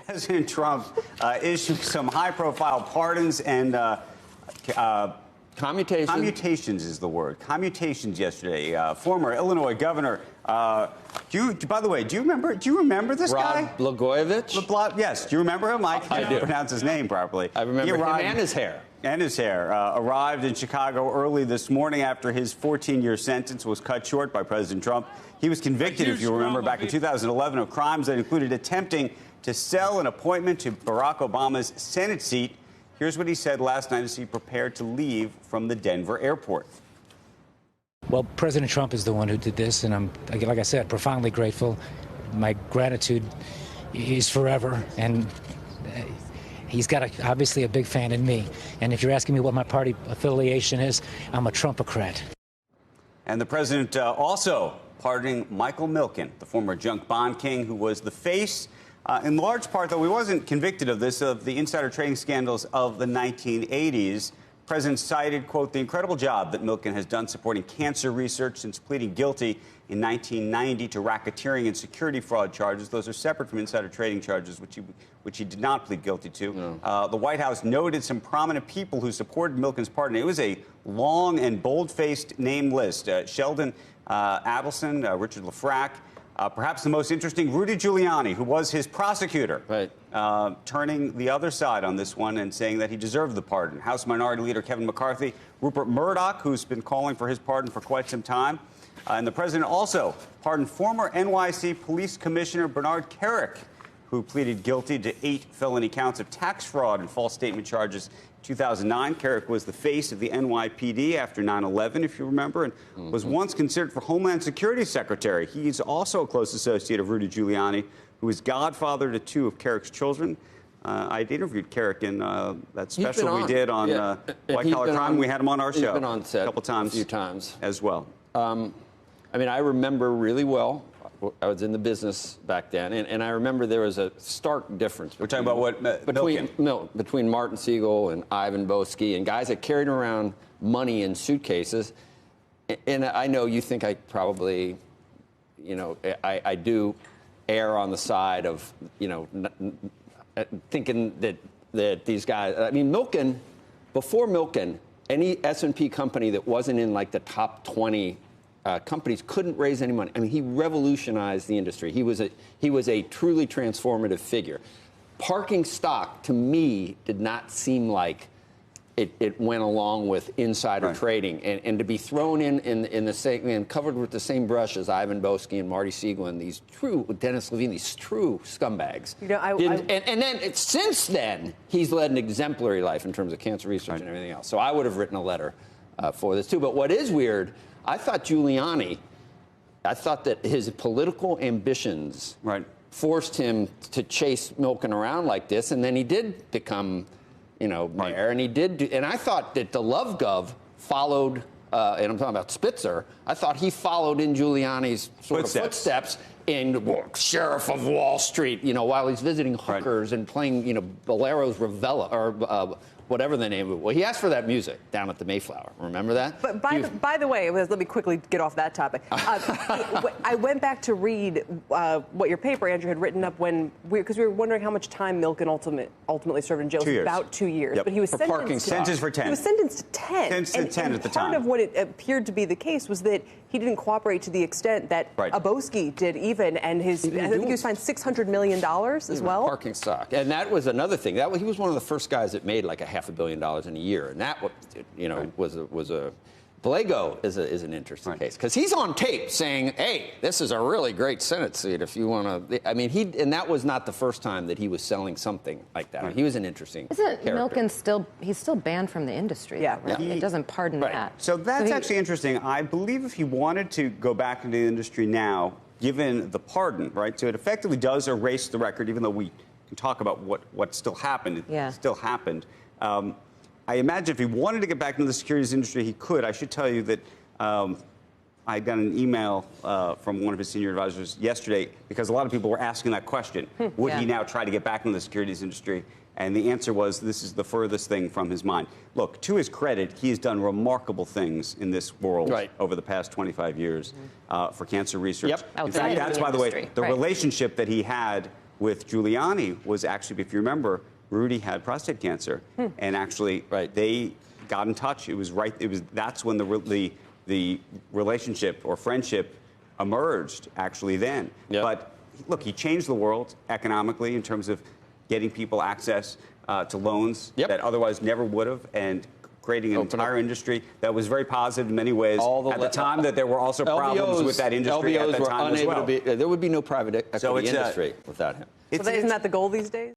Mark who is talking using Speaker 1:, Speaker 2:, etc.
Speaker 1: President Trump issued some high-profile pardons and commutations is the word. Commutations yesterday. Former Illinois Governor. By the way, do you remember this guy?
Speaker 2: Blagojevich?
Speaker 1: Yes. Do you remember him? I can't pronounce his name properly.
Speaker 2: I remember him and his hair.
Speaker 1: Arrived in Chicago early this morning after his 14-year sentence was cut short by President Trump. He was convicted, if you remember, back in 2011 of crimes that included attempting to sell an appointment to Barack Obama's Senate seat. Here's what he said last night as he prepared to leave from the Denver airport.
Speaker 3: Well, President Trump is the one who did this, and I'm, like I said, profoundly grateful. My gratitude is forever, and he's got obviously a big fan in me. And if you're asking me what my party affiliation is, I'm a Trumpocrat.
Speaker 1: And the president also pardoning Michael Milken, the former junk bond king who was the face, in large part, though he wasn't convicted of this, of the insider trading scandals of the 1980s. The president cited, quote, the incredible job that Milken has done supporting cancer research since pleading guilty in 1990 to racketeering and security fraud charges. Those are separate from insider trading charges, which he did not plead guilty to. No. The White House noted some prominent people who supported Milken's pardon. It was a long and bold-faced name list. Sheldon Adelson, Richard Lafrac, perhaps the most interesting, Rudy Giuliani, who was his prosecutor, turning the other side on this one and saying that he deserved the pardon. House Minority Leader Kevin McCarthy, Rupert Murdoch, who's been calling for his pardon for quite some time. And the president also pardoned former NYC Police Commissioner Bernard Kerik, who pleaded guilty to 8 felony counts of tax fraud and false statement charges. 2009, Kerik was the face of the NYPD after 9/11, if you remember, and was once considered for Homeland Security Secretary. He's also a close associate of Rudy Giuliani, who is godfather to 2 of Kerik's children. I interviewed Kerik in that special we did on White Collar Crime. We had him on our show.
Speaker 2: He's been on set
Speaker 1: a couple times,
Speaker 2: a few times
Speaker 1: as well.
Speaker 2: I mean, I remember really well. I was in the business back then, and I remember there was a stark difference.
Speaker 1: We're talking about what?
Speaker 2: Between Martin Siegel and Ivan Boesky and guys that carried around money in suitcases. And I know you think I probably, I do err on the side of, thinking that these guys. I mean, Milken, before Milken, any S&P company that wasn't in like the top 20. Companies couldn't raise any money. I mean, he revolutionized the industry. He was a truly transformative figure. Parking stock, to me, did not seem like it went along with insider trading. And to be thrown in the same, and covered with the same brush as Ivan Boesky and Marty Siegel and these true, Dennis Levine, these true scumbags. And then, since then, he's led an exemplary life in terms of cancer research and everything else. So I would have written a letter for this, too. But what is weird, I thought that his political ambitions forced him to chase Milken around like this, and then he did become, mayor, and he did. And I thought that the Love Gov followed, and I'm talking about Spitzer. I thought he followed in Giuliani's footsteps in Sheriff of Wall Street, while he's visiting hookers and playing, Bolero's Ravella or. Whatever the name of it. Well, he asked for that music down at the Mayflower. Remember that?
Speaker 4: But by the way, let me quickly get off that topic. I went back to read what your paper, Andrew, had written up because we were wondering how much time Milken ultimately served in jail.
Speaker 1: 2 years.
Speaker 4: About 2 years.
Speaker 1: Yep.
Speaker 4: But he was
Speaker 1: sentenced for 10.
Speaker 4: He was sentenced to 10.
Speaker 1: Sentenced to 10 at the time.
Speaker 4: Part of what it appeared to be the case was that he didn't cooperate to the extent that Boesky did even, and I think he was fined $600 million as well.
Speaker 2: Parking stock. And that was another thing. He was one of the first guys that made like $500 million in a year. And that, was a Blago is an interesting case because he's on tape saying, hey, this is a really great Senate seat if you want to. I mean, and that was not the first time that he was selling something like that. He was an interesting character.
Speaker 5: Milken he's still banned from the industry.
Speaker 4: Yeah.
Speaker 5: Though, right? It doesn't pardon that.
Speaker 1: So that's actually interesting. I believe if he wanted to go back into the industry now, given the pardon, so it effectively does erase the record, even though we can talk about what still happened. It still happened. I imagine if he wanted to get back into the securities industry, he could. I should tell you that I got an email from one of his senior advisors yesterday because a lot of people were asking that question. Would he now try to get back into the securities industry? And the answer was this is the furthest thing from his mind. Look, to his credit, he has done remarkable things in this world over the past 25 years for cancer research. In fact, that's, by the way, the relationship that he had with Giuliani was actually, if you remember, Rudy had prostate cancer, and actually they got in touch. It was that's when the relationship or friendship emerged actually then.
Speaker 2: Yep.
Speaker 1: But look, he changed the world economically in terms of getting people access to loans that otherwise never would have, and creating an entire industry that was very positive in many ways. At the time, that there were also problems with that industry at that time as well.
Speaker 2: There would be no private equity industry without him.
Speaker 4: So isn't that the goal these days?